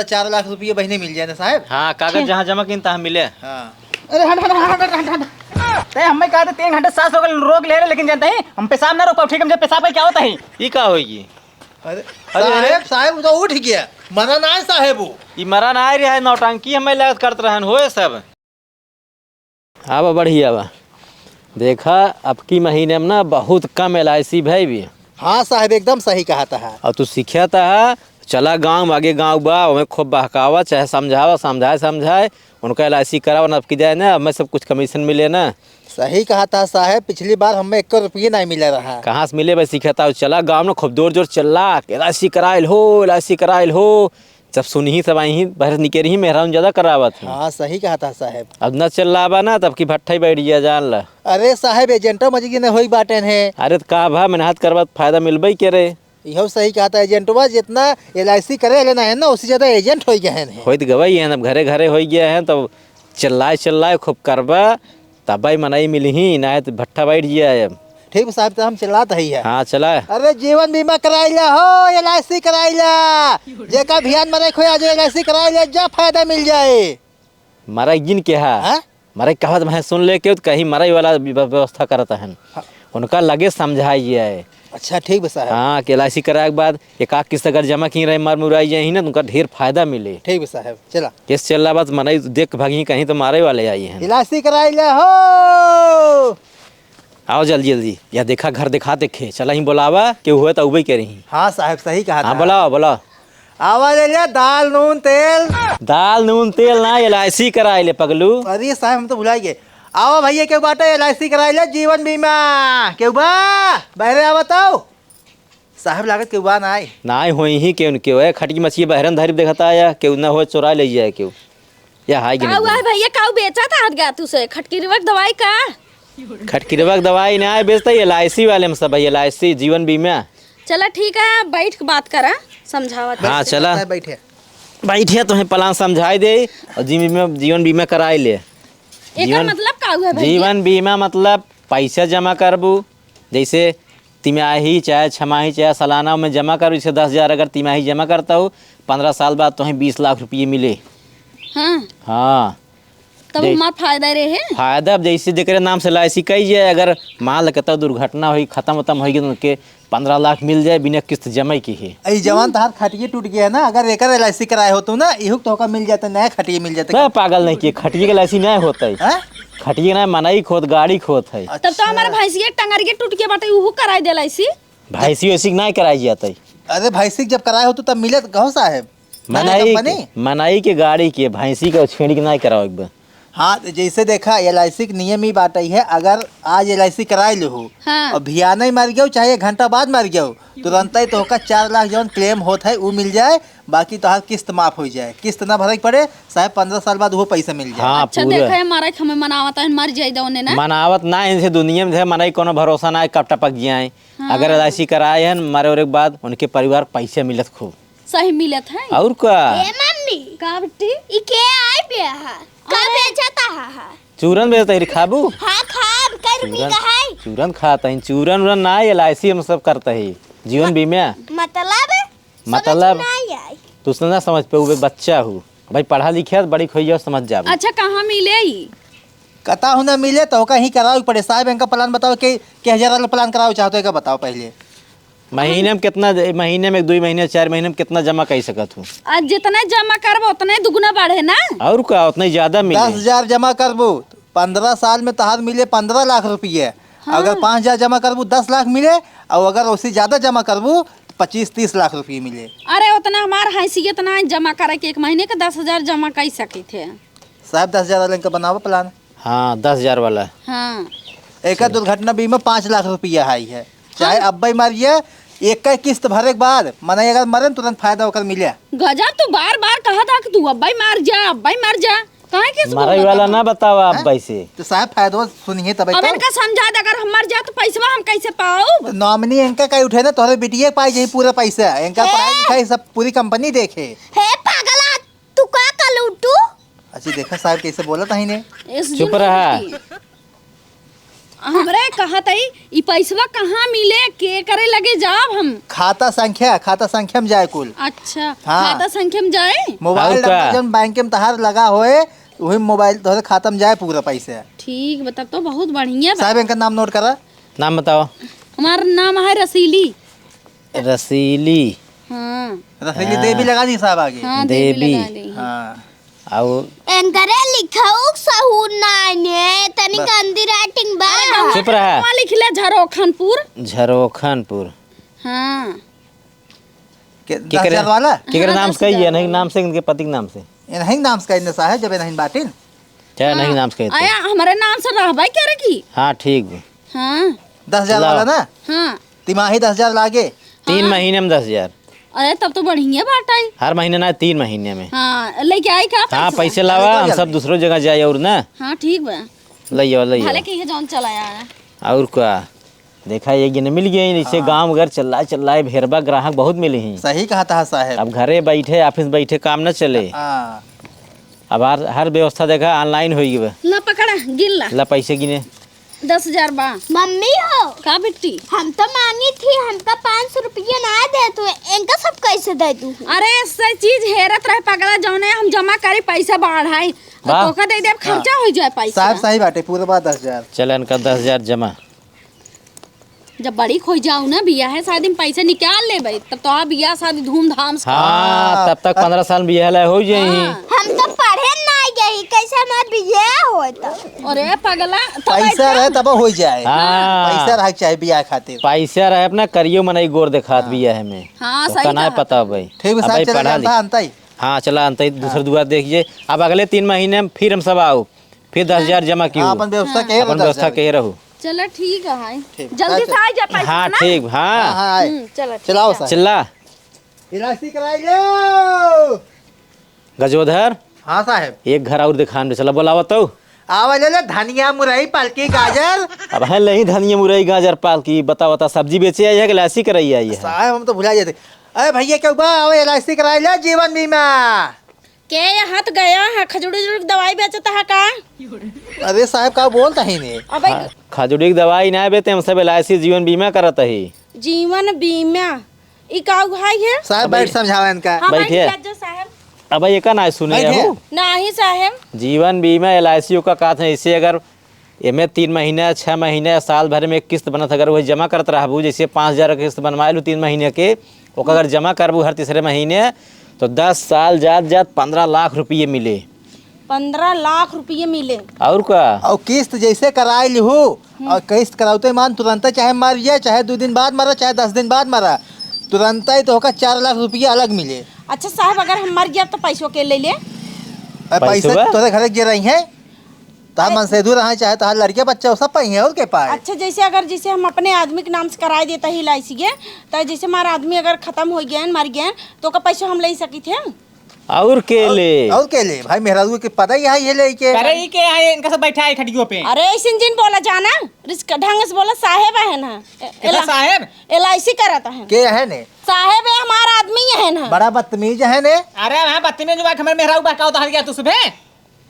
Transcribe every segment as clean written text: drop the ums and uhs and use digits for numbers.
4 लाख रुपये महीने मिल जाए ना साहब। हाँ कागज जहाँ जमा किन तहाँ मिले। हाँ अरे हट हट हट हट हट ते हमें कहा था 3 घंटे सांस रोक ले रहे, लेकिन जानते हैं हम पेशाब ना रोक पाओ। ठीक है, मुझे पेशाब का क्या होता है? ये का होगी? अरे साहब साहब वो तो उठ गया, मना ना है साहब वो। ये मरा ना रहा है, नौटंकी हमें लागत करते रहन हो सब। हाँ बढ़िया बा, देखा अब की महीने में ना बहुत कम LIC भाई भी। हाँ साहब एकदम सही कहा था। और तू सीखा था चला गाँव आगे गाँव बा हमें खूब बहकावा चाहे समझावा समझाए उनका LIC करावा ना की जाए ना, हमें सब कुछ कमीशन मिले ना। सही कहा था साहब, पिछली बार हमें 1 रुपये नहीं मिला रहा। कहाँ से मिले भाई? सीखा था चला गाँव में खूब जोर चला LIC कराइल हो। जब सुनी ही सब आई ही बहर निकेरी ही मेहरान ज्यादा करावत है। हाँ सही कहा था साहब। अब न चल रहा बा ना तब की भट्टा ही बैठ गया जान ला। अरे साहब एजेंटो मजी ने होई बाटेन है। अरे तो कहा भा मेहनत करवा फायदा मिलबई के रे। यहो सही कहा था, एजेंटवा जितना LIC करे लेना है ना उससे ज्यादा एजेंट हो गए हैं। होइत गवाई है अब घरे घरे हो गया है, तब चिल्लाए खूब करबा तब भाई मनाई मिली ही ना तो भट्टा बैठ गया है। ठीक साहब तो हम चलाते ही है। हाँ चला। अरे जीवन बीमा कराइला हो, LIC कराइला, जेका भियान मरे खोया जो LIC कराइला जा फायदा मिल जाए। मरा जिन के है मरा कहत मैं सुन ले के कहीं मराई वाला व्यवस्था करता है उनका लगे समझाइए है। अच्छा ठीक है साहब। हाँ कि LIC कराए के बाद एक आध किस्त अगर जमा की रहे मर मुराई जाए ना तो उनका ढेर फायदा मिले। ठीक है साहब चला। केस चल रहा बात मनाई देख भागी कहीं तो मारे वाले आई हैं। LIC कराइला हो, आओ जल्दी या देखा घर दिखा देखे चला ही बोलावा कि हुए तो उबई करी। हाँ साहब सही कहा। हाँ बोलाओ आवाज ले दाल नून तेल ना LIC कराए ले पगलू। अरे साहब हम तो भुला गए। आओ भैया क्यों बाटा LIC कराइला जीवन बीमा क्यों बा बहरे आ बताओ साहब लागत क्यों बा ना हो ही क्यों है खटकी मछली बहरन धरी देखता आया क्यों ना हो चुरा ले जाए क्यों या हाई काऊ है भैया काऊ बेचा था हट गया तुसे खटकीरवक दवाई का खटकीरवक दवाई ना बेचता LIC वाले में सब LIC जीवन बीमा। चला ठीक है बैठ के बात करा समझावा। हाँ चला बैठे तुम्हें प्लान समझाई दे और जीवन बीमा कराए ले। एकर मतलब काऊ है भैया? जीवन बीमा मतलब पैसा जमा करबू जैसे तिमाही चाहे छमाही चाहे सालाना में जमा करूँ। जैसे 10,000 अगर तिमाही जमा करता हूँ 15 साल बाद तुम्हें 20 लाख रुपये मिले। हाँ तब हमारा फायदा रहे। फायदा जैसे जेकरे नाम से LIC कही जाए, अगर मान लगता दुर्घटना हुई खत्म होगी तो उनके 15 लाख मिल जाए बिना किस्त जमा की है। जवान तहार खटिए टूट गया ना, अगर एक LIC कराए हो तो ना इहु तो मिल जाता, नया खटिए मिल जाता। पागल नहीं किए खटिए के LIC नहीं होता है। खटिए ना मनाई खोद गाड़ी खोद है। तब तो हमारे भैंसिया टंगरिया टूट के बाटे उहु कराई दे LIC। भैंसी वैसी नहीं कराई जाता है। अरे भैंसी जब कराए हो तो तब मिले कहो साहब। मनाई के गाड़ी के भैंसी का छेड़ी के नहीं कराओ एक बार। हाँ जैसे देखा LIC के नियम ही बात है, अगर आज LIC कराए लो हो और भियाना ही मर गया चाहे 1 घंटा बाद मर गया तुरंत ही तो 4 लाख जो क्लेम होता है वो मिल जाए, बाकी तो किस्त माफ हो जाए। किस्त ना भरे पड़े साहब 15 साल बाद वो पैसा मिल जाए। हाँ, अच्छा देखा है हमारा हमें मनावत है मर जाए दोने ना मनावत ना इनसे दुनिया में मनाई कोनो भरोसा ना कब टपक जाए। अगर LIC कराए हैं मरे और के बाद उनके परिवार पैसा मिलत खूब सही मिलत है। और का मम्मी का बेटी ई के आई पे है का बेचता है चूरन बेचता है खाबू। हां खाब कै रुपए का है चूरन खाता है चूरन ना LIC हम सब करता है जीवन बीमा। मतलब तू ना समझ पे वो बच्चा हूँ भाई पढ़ा लिखा बड़ी खोइया समझ जा। अच्छा कहाँ मिले कता हूँ ना मिले तो कहीं कराओ पड़े साहब। इनका प्लान बताओ कि 1000 वाला प्लान कराओ चाहते हो बताओ पहले। महीने में कितना, महीने में 2 महीने 4 महीने में कितना जमा कर सकत हूँ? आज जितना जमा करबो उतना दुगुना बढ़े ना। और का उतना ही ज्यादा मिले। 10,000 जमा करबो 15 साल में तहार मिले 15 लाख रुपये। अगर 5,000 जमा करबू 10 लाख मिले, और अगर उससे ज्यादा जमा करबू 25-30 लाख रुपये मिले। अरे उतना हमार हैसियत ना जमा करे के 1 महीने का 10,000 जमा कर सके थे साहब। 10,000 वाले का बनाओ प्लान। हाँ 10,000 वाला। हाँ एक दुर्घटना बीमा 5 लाख रुपया हाई है। चाहे अब्बा मरिए एक का किस्त भरे के बाद मना अगर मरे तुरंत फायदा होकर मिले। गजब तू बार बार कहा था कि तू अब्बाई मर जा काहे के मराई वाला ना बतावा अब्बाई से तो साहब फायदा सुनिए तब अब इनका समझा दे अगर हम मर जा तो पैसा हम कैसे पाओ। नॉमिनी इनका कहीं उठे ना तोहरे बिटिया पाई जाई पूरा पैसा। इनका पढ़ाई लिखाई सब पूरी कंपनी देखे। हे पागला तू का कलूटू। अच्छा देखा साहब कैसे बोला था इन्हें। चुप रहा। हमरे कहत है ई पैसवा कहाँ मिले के करे लगे जाब हम। खाता संख्या में जाए कुल। अच्छा हाँ। खाता संख्या में जाए। मोबाइल और का? नंबर जब बैंक में तहार लगा होए वही मोबाइल तोहरे खाता में जाए पूरा पैसे। ठीक बता तो बहुत बढ़िया बा। साहब इनका नाम नोट करा। नाम बताओ। हमारा नाम है रसीली। रसीली। हाँ रसीली देवी लगा दी साहब आगे। हाँ देवी। लगा दी। हाँ और एंकरे लिखाऊ सहू नाने तनी गंदी राइटिंग बा। चुप रहा। वहाँ लिख ले झरोखनपुर। झरोखनपुर। हाँ दस हजार वाला केकर नाम से कहिए नहीं नाम से इनके पति के नाम से नहीं नाम से कहने साहब जब नहीं बाटिन चाहे नहीं नाम से कहते। आया हमारे नाम से रहबा क्या रखी। हाँ ठीक। हाँ 10,000 वाला ना हाँ तिमाही 10,000 लागे। 3 महीने में 10,000। अरे तब तो बढ़िया बात है। हर महीने ना 3 महीने में। हाँ लेके आई का हाँ पैसा? पैसे लावा हम सब दूसरों जगह जाए और ना हाँ ठीक बा। लियो भले लियो। के ये जौन चलाया है। और क्या देखा ये गिन मिल गई जैसे गांव घर चल्लाए भेरबा ग्राहक बहुत मिले हैं। सही कहा था साहब। अब घरे बैठे ऑफिस बैठे काम न चले। हाँ अब हर व्यवस्था देखा ऑनलाइन हो गई। ना पकड़ा गिन ला। ला पैसे गिने 10,000 बा। मम्मी हो का बेटी। हम तो मांगी थी हमका 500 रुपया ना दे तू इनका सब कैसे दे दूँ। अरे ऐसा चीज हेरत रहे पगला जौने हम जमा करी पैसा बढ़ाई वाह। तो का दे दे खर्चा हो जाए पैसा। साहब सही बाटे पूरा बात 10,000। चल इनका 10,000 जमा। जब बड़ी खोई जाऊ ना बिया है शादी में पैसे निकाल ले भाई तब तो बिया शादी धूमधाम से। हाँ तब तक 15 साल बियाह ला हो जाई। हम तो पढ़े ना गई कैसे हमार बियाह होता। अरे पगला तो पैसा रहे तब हो जाए। हाँ। पैसा रहे चाहिए बियाह खातिर। पैसा रहे अपना करियो मनई गोर दिखात बियाह में। हाँ तो सही कना कहा। पता भाई। ठीक है अब साहब भाई चला पढ़ा ली। जाता अंता ही। हाँ चला अंत दूसरा दुआ देखिए। अब अगले 3 महीने में फिर हम सब आओ फिर 10,000 जमा की हाँ, अपन व्यवस्था के अपन व्यवस्था के रहो। चलो ठीक है ठीक। जल्दी से आ जा पैसा हाँ ना। ठीक। हाँ हाँ आए। चलो ठीक चलाओ है। साहब। चिल्ला इलास्टिक कराई लो। गजोधर हाँ साहब। एक घर और दिखान चला बोलावा तो। आवा ले धनिया मुरई पालकी गाजर। अब है नहीं धनिया मुरई गाजर पाल की बता बता सब्जी बेचे आई है कि लासी कराई आई है। साहब हम तो भुला जाते। अरे भैया क्यों बा आओ इलास्टिक कराई ले जीवन बीमा। के हाथ गया है खजूरी जुड़ी दवाई बेचता है का। अरे साहब का बोलता ही नहीं। अबे खजूरी की दवाई ना बेते हम सब LIC जीवन बीमा करत है। जीवन बीमा ई का भाई है। साहब बैठ समझावा इनका। हाँ बैठिए। बैठ जा साहब। अब ये का ना सुने बैठिए। हो नहीं साहब। जीवन बीमा LIC का का था इससे अगर एमे 3 महीने 6 महीने साल भर में एक किस्त बनत अगर वही जमा करत रहबू जैसे 5,000 का किस्त बनवा लू 3 महीने के ओका अगर जमा करबू हर तीसरे महीने तो 10 साल जात 15 लाख रुपये मिले। 15 लाख रुपये मिले। और का और किस्त जैसे कराई ली हो और किस्त कराते मान तुरंत चाहे मर जाए चाहे 2 दिन बाद मरा चाहे 10 दिन बाद मरा तुरंत ही तो होगा 4 लाख रुपया अलग मिले। अच्छा साहब अगर हम मर गया तो पैसों के ले ले। पैसा पैसवा? तोरे घर गिर रही है तार मन से दूर रहा चाहे तार लड़के बच्चा सब पाई है और के पाए। अच्छा जैसे अगर जैसे हम अपने आदमी के नाम से कराए देता ही LIC के तो जैसे हमारा आदमी अगर खत्म हो गया मर गया तो का पैसा हम ले सकी थे। और के ले और के ले भाई मेहरारू के पता ही है ये लेके। अरे ये के है इनका सब बैठा है खटियों पे। अरे ऐसे जिन बोला जाना रिस्क ढंग से बोला साहेब है ना। कितना साहेब? LIC कराता है के है ने साहेब है हमारा आदमी है ना। बड़ा बदतमीज है ने। अरे वहाँ बत्ती में जो हमारे मेहराऊ बहकाओ तो हट गया तू सुबह।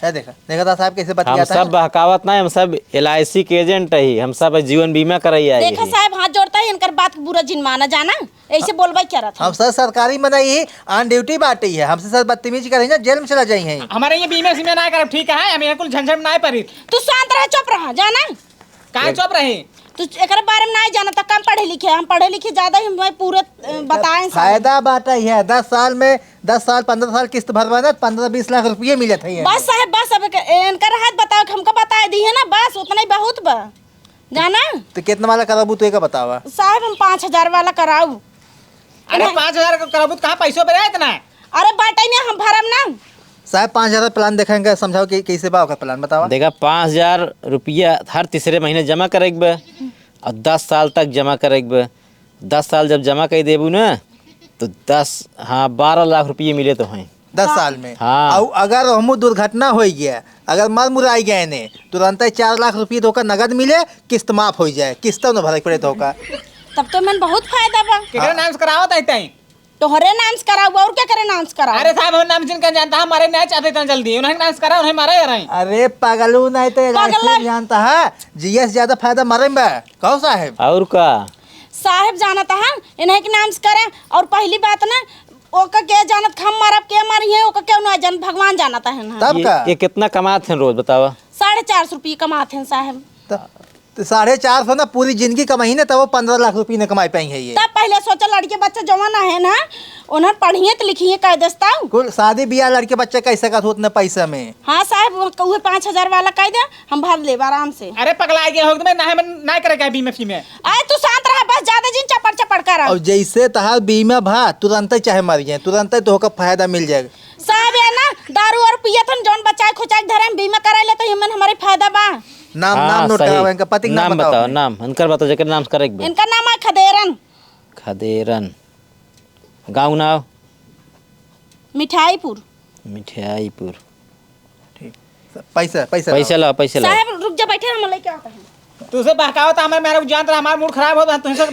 है देखा था साहब कैसे हम बतियाता सब है। बहकावत ना हम सब LIC के एजेंट ही हम सब जीवन बीमा कराई आई देखा साहब हाथ जोड़ता है इनकर बात बुरा जिन माना जाना ऐसे बोलबा क्या रहा था। हम सर सरकारी में नहीं ऑन ड्यूटी बाटी है हमसे सर बदतमीजी करेंगे जेल में चला जाएंगे। हमारे ये बीमे सीमे ना कर ठीक है हमें कुल झंझट ना पड़ी। तू शांत रह चुप रहा जाना। कहाँ चुप रही? तू एक बारे में नहीं जाना तो कम पढ़े लिखे हम पढ़े लिखे ज्यादा ही हमें पूरे बताएं सब। फायदा बाटा ही है 10 साल में 10 साल 15 साल किस्त भरवाना 15-20 लाख रुपये मिले थे। बस साहब बस अब इनकर हाथ बताओ कि हमको बता दी है ना बस उतना ही बहुत बा जाना। तो कितना वाला कराबू तू एक बतावा। साहब हम 5,000 वाला कराऊ। अरे 5,000 कराबू कहाँ पैसों पे रहे इतना? अरे बाटे में हम भरम ना। साहब 5,000 प्लान देखेंगे समझाओ कि कैसे बा प्लान बतावा। देखा 5,000 रुपया हर तीसरे महीने जमा करेग बे और 10 साल तक जमा करेग बे। 10 साल जब जमा कर देबू ना तो 12 लाख रुपये मिले तो हैं 10 साल में। हाँ। और अगर हम दुर्घटना हो गया अगर मर मुराई गए ने तुरंत 4 लाख रुपये तो नगद मिले किस्त माफ हो जाए किस्त न भरे पड़े तो तब तो मन बहुत फायदा बा। केकरा नाम से करावत है तई? तोहरे नाम से कराऊ और क्या करे नाम से कराऊ। अरे साहब हम नाम जिनका जानता है हमारे नहीं चाहते इतना जल्दी उन्हें नाम से करा उन्हें मारा या रही। अरे पागलू नहीं तो LIC जानता है जीएस ज्यादा फायदा मरे में कहो साहब। और का साहेब जानता है इन्हें के नाम से करे। और पहली बात ना ओका के जानत हम मारब के मारी है ओका क्यों ना जान भगवान जानता है ना। तब का ये कितना कमाते हैं रोज बतावा? 450 रुपये कमाते हैं साहब। तो 450 ना पूरी जिंदगी कमाई ना तब वो 15 लाख रुपये न कमाई पाई है ये। तब पहले सोचा लड़के बच्चे जवान है ना उन्हें पढ़िए तो लिखिए कह दस्ता। कुल शादी ब्याह लड़के बच्चे कैसे का उतना पैसा में। हाँ साहब वो 5000 वाला कह दे हम भर ले आराम से। अरे पगला गया हो मैं ना करेगा बीमा फी में। आए तू शांत रहा बस ज्यादा जिन चपड़ चपड़ कर। और जैसे तहार बीमा भा तुरंत ही चाहे मर जाए तुरंत ही तो फायदा मिल जाएगा। साहब है ना दारू और पियत हम जौन बचाए खुचाए धरे बीमा करा ले तो हमन हमारे फायदा बा। नाम नोट कराओ इनका पति नाम बताओ। नाम इनकर बताओ जकर नाम करे इनका नाम है खदेरन। खदेरन। गाँव नाव? मिठाईपुर। मिठाईपुर। ठीक पैसा पैसा पैसा ला पैसा ला। साहब रुक जा बैठे हम लेके आता हैं। तुझसे बहकाओ तो हमें मेरा जानता हमारा मूड खराब होता तुझसे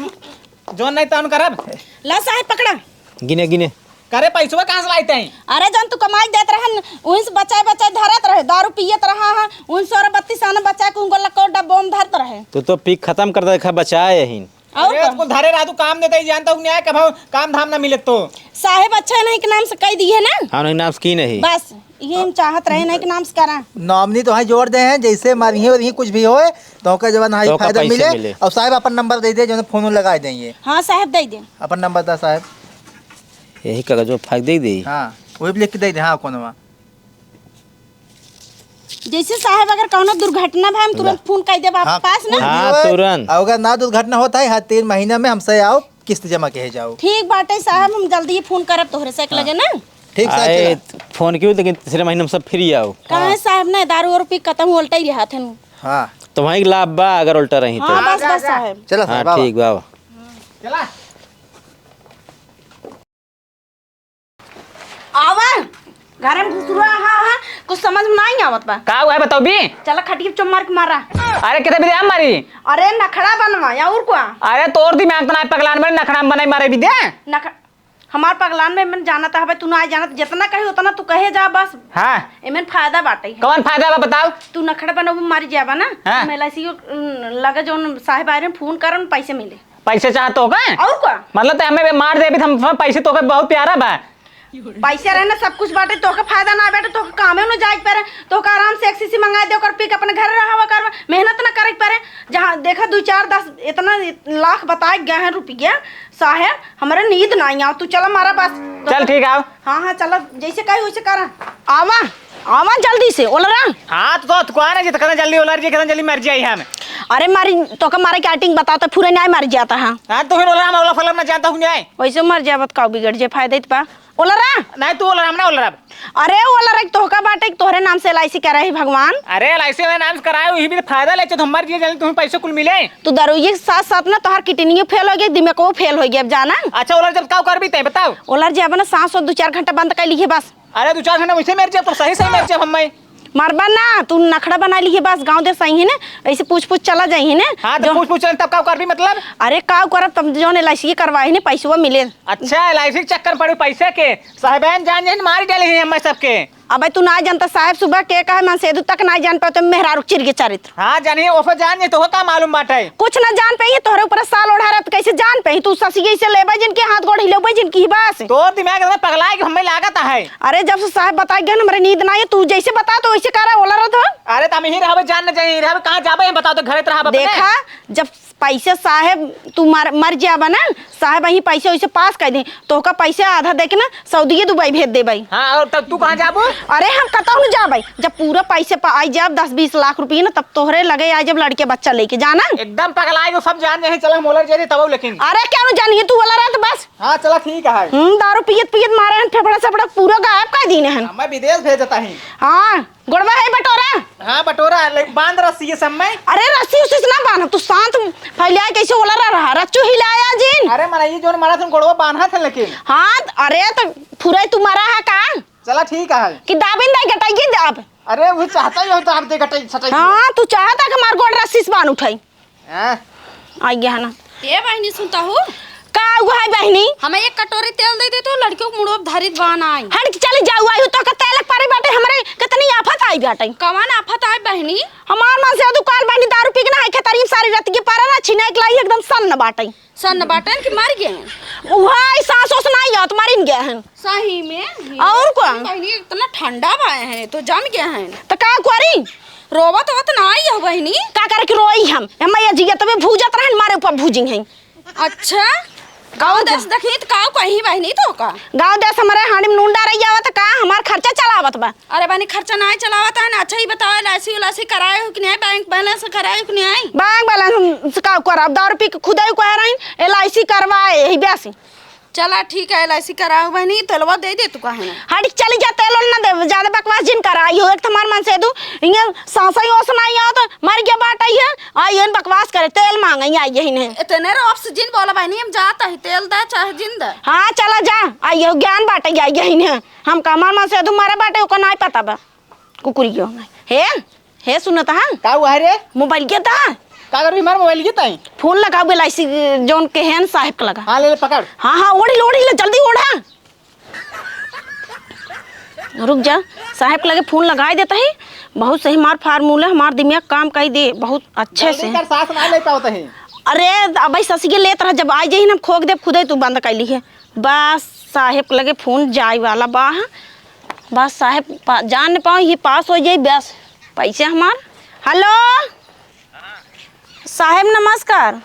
जोन नहीं तान करब। ला साहब पकड़ा। गिने गिने करे पैसवा कहाँ से लाते हैं? अरे जन तू कमाई देत रहन उन से बचाए बचाए धरत रहे दारू पियत रहा है उन 132 आना बचा के उनको लको डब्बो में धरत रहे। तो पीक खत्म कर देखा बचाए यही। और अरे उसको धरे रहा तू काम देता ही जानता हूँ न्याय कब काम धाम ना मिले तो। साहेब अच्छा नहीं के नाम से कह दिए ना। हाँ नहीं नाम की नहीं बस ये हम चाहत रहे नहीं के नाम से करा। नॉमिनी तो वहाँ जोड़ दे हैं जैसे मारिए और कुछ भी होए तो का जब तो फायदा पैसे मिले। और साहब अपन नंबर दे दे जो फोन लगा देंगे। हाँ साहब दे दे अपन नंबर था साहब। यही कागज जो फाक दे दी। हाँ वही भी लिख के दे दे। हाँ कौन जैसे साहब अगर कौनो दुर्घटना भा हम तुरंत फोन कर देब आप पास ना। हाँ, तुरंत। अगर ना दुर्घटना होता है हर 3 महीना में हमसे आओ किस्त जमा के जाओ। ठीक बाटे साहब हम जल्दी फोन करब तोहरे से लगे ना। ठीक आए साहब फोन क्यों लेकिन तीसरे महीने में सब फ्री आओ। कहाँ है साहब ना दारू और पी खत्म उल्टा ही रहा थे। हाँ तो वहीं लाभ बा अगर उल्टा रही तो। हाँ बस बस साहब चलो हाँ साहब ठीक बाबा। चला आवा घर में घुस रहा हाँ कुछ समझ में नहीं आवत बा। का हुआ है बताओ भी। चला खटिया पे चुम्मार के मारा। अरे कितने भी मारी। अरे नखड़ा बनवा या और क्या। अरे तोड़ दी मैं पगलान में नखड़ा बनाई मारे भी दे। नख हमार पगलान में मन जाना था तू ना जाना जितना कहे उतना तू कहे जा बस। हाँ एमन फायदा बाटे। कौन फायदा बा बताओ। तू नखड़ा बनवा मारी जाबा ना। हाँ। LIC लगे जो साहेब आ रहे फोन करन पैसे मिले। पैसे चाहते हो क्या? और क्या मतलब तो हमें मार दे भी हम पैसे तो बहुत प्यारा बा। पैसे रहे ना सब कुछ बाटे तो फायदा ना बैठे तो कामे न जाए पारे तो आराम से XCC मंगा दे और पी के अपने घर रहा कर मेहनत ना करे पारे। जहाँ देखा 2 4 10 इतना लाख बताए गए हैं रुपया साहेब हमारे नींद नहीं आओ तू चला मारा बस। चल ठीक आओ। हाँ हाँ चलो जैसे कही वैसे करा। आवा आवा जल्दी से ओलरा। हाँ तो कौन है जितना जल्दी ओलर जी कितना जल्दी मर जाए हम। अरे मारी तो का मारे की एक्टिंग बताओ तो पूरे न्याय मर जाता है। हाँ तो फिर ओलर हम ओला फलम ना जानता हूँ न्याय। वैसे मर जावत का बिगड़ जाए फायदा पा ओलरा। नहीं तू ओलर हम ना ओलर। अरे ओलरा तोहका बाटे तोहरे नाम से LIC करा है भगवान। अरे LIC में नाम कराए वही भी फायदा ले तो मर जाए जल्दी तुम्हें पैसे कुल मिले। तू दारूये के साथ साथ ना तोहर किडनी फेल हो गई दिमाग फेल हो गया अब जाना। अच्छा ओलर जब का कर भी बताओ। ओलर जब ना सांस 2 4 घंटा बंद कर लीजिए बस। अरे 2 4 घंटा वैसे मर जाए तो सही सही मर जाए हम। मरबा ना तू नखड़ा बना ली बस गांव दे सही है ना ऐसे पूछ पूछ चला जाई है ना। हाँ तो पूछ तब का कर भी मतलब। अरे का करब तब जो LIC करवाए ने पैसा मिले। अच्छा LIC चक्कर पड़े पैसे के साहेबान जान जान मार डाले हैं हम सबके। अबे तू ना जानता साहब सुबह के कहे मन सेदू तक ना जान पाते मेहरारू चिर के चरित्र। हाँ जानिए ओफर जान नहीं तो का मालूम बात है। कुछ ना जान पाई तोहरे ऊपर साल ओढ़ा रहा तो कैसे जान पाई तू ससी से लेबे जिनके हाथ गोड़ हिलेबे जिनकी बस। तो दिमाग में पगला है कि हमें लागत है। अरे जब से साहब बता गया हमारे नींद ना है तू जैसे बता तो वैसे कह रहा ओला रहा था। अरे तुम ही रहो जान न जाए रहो कहां जाबे बता तो घरे रहा देखा जब पैसे साहेब तू मर जाबा ना साहेब यही पैसे वैसे पास कर दे तो का पैसे आधा दे के ना सऊदी दुबई भेज दे भाई। हाँ और तब तू कहां जाबो। अरे हम कतौ न जा भाई जब पूरा पैसे आई जब 10-20 लाख रुपये ना तब तोहरे लगे आई जब लड़के बच्चा लेके जाना। एकदम पगला है सब जान जाए चलो हम ओलर जाए तब लेकिन। अरे क्या न जानिए तू वाला रात बस। हाँ चलो ठीक है। दारू पियत मारे हैं फेफड़ा सफड़ा पूरा गायब कर दीने हैं। मैं विदेश भेज देता हूं। हाँ गुड़वा है बटोरा। हाँ बटोरा बांध रस्सी ये सब में। अरे रस्सी उसी से ना बांध तू शांत फैलिया कैसे ओला रहा रच्चू हिलाया जिन। अरे मना ये जो मारा तुम गोड़वा बांधा था लेकिन। हाँ अरे तो फुरे तुम्हारा है का। चला ठीक है कि दाबिन दाई गटाई दाब। अरे वो चाहता ही हो तो आप दे गटाई छटाई। हाँ तू चाहता कि हमार गोड़ रस्सी से बांध उठाई। हां आ गया है ना। ए बहनी सुनता हो का हुआ है बहनी? हमें एक कटोरी तेल दे दे तो लड़कियों को मुड़ो धारित बहाना आई। हट चली जाऊ आई तो का तेल पारी बाटे हमरे कितनी आफत आई बाटे। कवन आफत आई बहनी? हमार मन से दुकान बहनी दारू पी के ना खेतरी सारी रात के पारा ना छिना के लाई एकदम सन्न बाटे। सन बाटन की मर गए हैं। वहां सांस ओस नहीं आत मारिन गए हैं। सही में और क्या? बहनी इतना ठंडा बाए हैं तो जम गए हैं। तो का करी? रोवत वत ना आई है बहनी। का करे कि रोई हम मैया जी तबे भूजत रहन मारे ऊपर भूजिंग हैं। अच्छा गाँव देश देखी तो काव कहीं बहनी तो का गाँव देश हमारे हांडी में नूंडा रही आवत का हमार खर्चा चलावत बा। अरे बहनी खर्चा नहीं चलावता है ना। अच्छा ही बताओ एलआईसी उलासी कराए हो कि नहीं? बैंक बैलेंस कराए हो कि नहीं? बैंक बैलेंस का करब दारू पी के खुदे कह रही एलआईसी करवाए यही बेसी। चला ठीक है एलआईसी कराओ बहनी तेलवा दे दे तू कहे हट चली जा तेल ना दे ज्यादा बकवास जिन कराई हो एक तुम्हार मन से दू इने सांसई ओस नहीं आवत मर गया बाटई है आई एन बकवास करे तेल मांगई आई यही ने इतने ऑक्सीजन बोला बहनी हम जाता ही तेल दा चाहे जिंदा। हां चला जा आई हो ज्ञान बाटई आई यही ने हम कमार मन से दू मारे बाटे को नहीं पता बा कुकुरी क्यों हे सुनत हां का हुआ है रे? मोबाइल के दा का करबी मार मोबाइल के ताई फोन लगाओ एलआईसी जोन के हैन साहब का लगा। हां ले पकड़। हाँ ओढ़ी ले जल्दी ओढ़ा। रुक जा साहब के लगे फोन लगा देता है। बहुत सही हमार फार्मूला हमार दिमाग काम कर दे बहुत अच्छे से। कर सांस ना ले पाओ तही। अरे अब ससी के लेत रह जब आ जाई हम खोक दे खुदे तू बंद कर ली है। बस साहब के लगे फोन जाए वाला बा बस साहब जान न पाओ ये पास हो जाए बस पैसे हमार। हेलो साहब नमस्कार।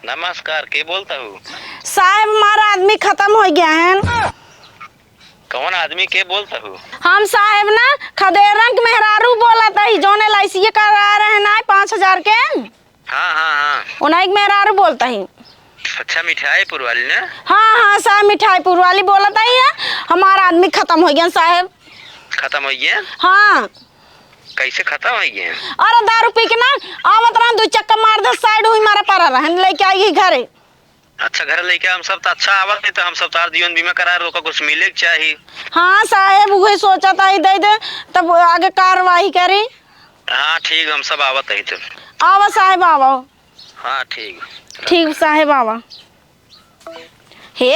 नमस्कार के बोलता हूँ? साहब हमारा आदमी खत्म हो गया है। कौन आदमी के बोलता हूँ? हम साहब ना खदेरन के मेहरारू बोला था ही जोन एलआईसी करा रहे ना 5000 के। हाँ उन्हीं मेहरारू बोलता ही। अच्छा मिठाईपुर वाली ना? हाँ साहब मिठाईपुर वाली बोला था ही। हमारा आदमी खत्म हो गया साहब। खत्म हो गया? हाँ कैसे खत्म हो गया? अरे दारू पी के ना आवत रहा 2 चक्कर मार दे साइड हुई मारा पारा रहन लेके आई घरे। अच्छा घर लेके हम सब तो अच्छा आवत नहीं तो हम सब तार जीवन बीमा करा रोका कुछ मिले के चाहिए। हाँ साहब वही सोचा था ही दे दे तब आगे कार्रवाई करी। हाँ ठीक हम सब आवत है तो। आवा साहब आवा। हाँ ठीक साहब आवा। हे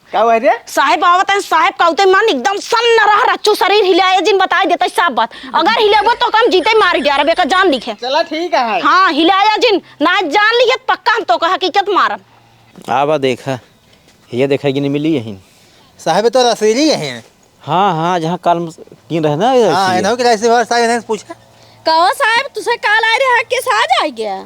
का हुआ रे? साहब आवत है साहब कहते मन एकदम सन्न रह रच्चू शरीर हिलाए जिन बताई देता सब बात अगर हिलेबो तो कम जीते मार दिया रे बेका जान लिखे। चला ठीक है। हाँ हिलाया जिन ना जान लिखे पक्का हम तो का हकीकत मारब। आवा देखा ये देखा कि नहीं मिली यहीं। साहब तो रसीली है। हाँ जहाँ कल किन रहे ना हाँ इन्हों के ऐसे और साहब ने पूछा कहो साहब तुझे काल आ रहा के साथ आ गया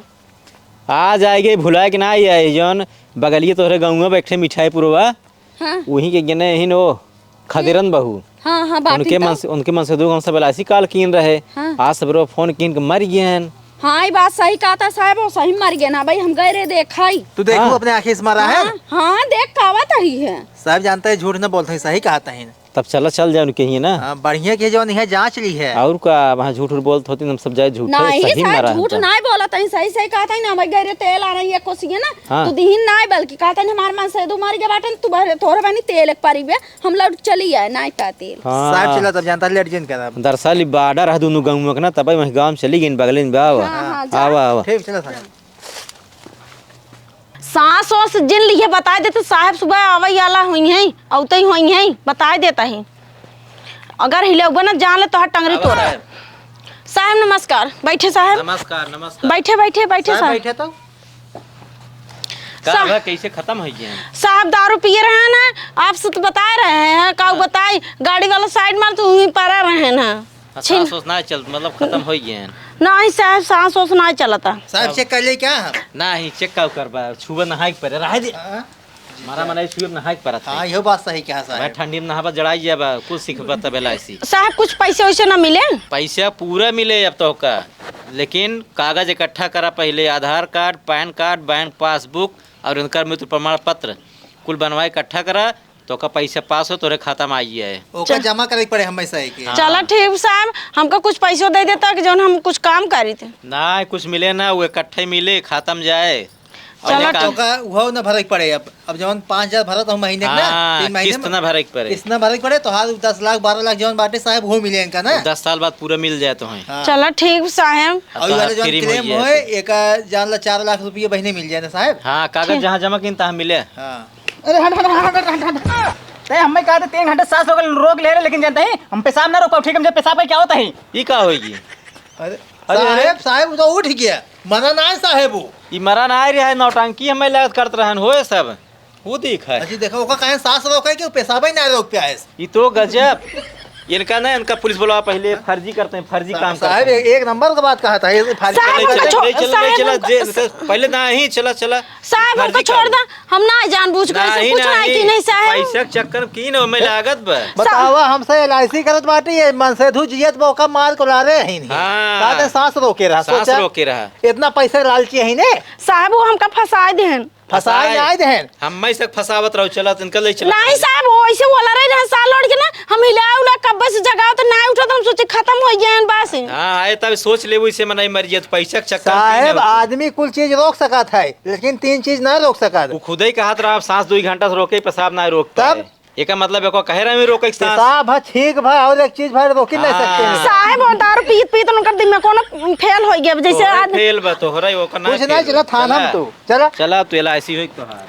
आ जाएगी भुलाए कि ना आई जौन बगलिए तोहरे गाँव बैठे मिठाई पुरवा। हाँ वहीं के गिने ही नो खदेरन बहू। हाँ उनके मन से दो हम सब एलआईसी काल कीन रहे। हाँ। आज सब फोन कीन के मर गए। हाँ ये बात सही कहा था साहब वो सही मर गया ना भाई हम गए रे देखा ही। तू देखो अपने आंखें से मारा है। हाँ देख कावत ही है। साहब जानता है झूठ न बोलते हैं सही कहता है। तब चल जाए उनके ही ना। बढ़िया के जो नहीं है जांच ली है। और का वहाँ झूठ बोलते होती हम सब जाए झूठ नहीं सही साहब मारा झूठ नहीं बोला था सही सही कहा था ना भाई गए रे तेल आ रही है कोसिए ना। हाँ। तू दीन नहीं बल्कि कहा था हमारे मन से दो मार गया बाटन तू थोड़ा बनी तेल एक पारी बे हम लौट चली आए नहीं पा तेल। साहब चला तब जानता लेट जिन करा। दरअसल बाडर है दोनों गाँव में ना तब वही गाँव चली गई बगल में आवा ठीक चला साहब। सांस ओस जिन लिए बता देते साहब सुबह आवई आला हुई है औते ही हुई है बता देता है अगर हिलेबो ना जान ले तो टंगरी तोड़। साहब नमस्कार बैठे साहब। नमस्कार बैठे साहब बैठे तो कैसे खत्म हो गया? साहब दारू पिए रहे हैं ना आपसे तो बता रहे हैं का बताई गाड़ी वाला साइड मार तो वहीं पर रहे हैं ना। सांस ना चल मतलब खत्म हो गए। नहीं साहब सांस ओस नहीं चलता। साहब चेक कर ले क्या हम? नहीं चेक का करबा छुबा नहाई के परे रह दे मारा मनाई छुबे नहाई के परे। हाँ ये बात सही कहा भाई साहब। ठंडी में नहाबा जड़ाई जाबा कुछ सीख पता बेला ऐसी। साहब कुछ पैसे वैसे ना मिले? पैसा पूरा मिले अब तो का लेकिन कागज इकट्ठा करा पहले Aadhaar card PAN card bank passbook और उनका मृत्यु प्रमाण पत्र कुल बनवाए इकट्ठा करा तो का पैसा पास हो तोरे खाता में आई है। ओका जमा करे पड़े हमेशा ही के। चलो ठीक साहब हमको कुछ पैसे दे देता कि जो हम कुछ काम करी थे। ना कुछ मिले ना वो इकट्ठे मिले खाता में जाए। चलो तो का वो न भरे पड़े अब जवन 5000 भरत हम महीने ना 3 महीने किस्त ना भरे के पड़े। किस्त न भरे पड़े तो हाल 10 लाख 12 लाख जवन बाटे साहब वो मिले इनका ना 10 साल बाद पूरा मिल जाए तो है। हाँ। चलो ठीक साहब। और वाले जवन क्लेम होए एक जान ला 4 लाख रुपये महीने मिल जाए ना साहब। हाँ कागज जहाँ जमा किन तहाँ मिले। हाँ अरे हट ते हमें कहा था 3 घंटे सांस रोक ले रहे लेकिन जानते हैं हम पेशाब ना रोक पाओ ठीक है मुझे पेशाब का क्या होता है ये का होगी? अरे साहेब तो उठ गया, मना ना है साहेब वो। ये मरा ना आ रहा है, नौटंकी हमें लागत करते रहन होए सब वो दिख है। अच्छा देखो ओका कहीं सांस रोके कि पेशाब ही ना रोक पे आए। ये तो गजब, इनका ना इनका पुलिस बुलावा पहले फर्जी करते हैं, फर्जी काम साहब करते हैं। एक नंबर का बात कहा था ये फर्जी साहब, करते हैं। उनका चला जेल पहले ना ही चला साहब हमको छोड़ दा, हम ना जानबूझ कर ऐसे कुछ ना की नहीं साहब। पैसा के चक्कर में की ना में लागत बा। बतावा हमसे एलआईसी करत बाटी ये मनसेधु जियत मौका मार को ला रहे हैं। हाँ। कहते सांस रोके रहा, सांस सोचा रोके रहा। इतना पैसा लालची है ने साहब वो हमका फंसा देहन। फसाए ना आए देहन। हम से फसावत रहो, चला इनका ले चला। नहीं साहब वो ऐसे बोला रहे साल लौट के ना हम हिला उला कब्बे से जगाओ तो ना उठा तो हम सोचे खत्म हो गए बस। हां आए तब सोच ले वैसे में नहीं मर जाए तो पैसा के चक्कर में साहब आदमी कुल चीज रोक सकत है लेकिन 3 चीज ना रोक सकत। वो खुद ही कहत रहा सांस 2 घंटा से रोके पेशाब ना रोक तब एक मतलब एको कह रहा है रोके सांस पेशाब है ठीक भाई और एक चीज भाई रोक ही नहीं सकते हैं। साहब वो दारू पीत उनकर दिमाग कोनो फेल हो गया जैसे फेल बा तो हो रहा है वो करना कुछ नहीं चला थाना में तो चला चला तो एलआईसी होई तो हां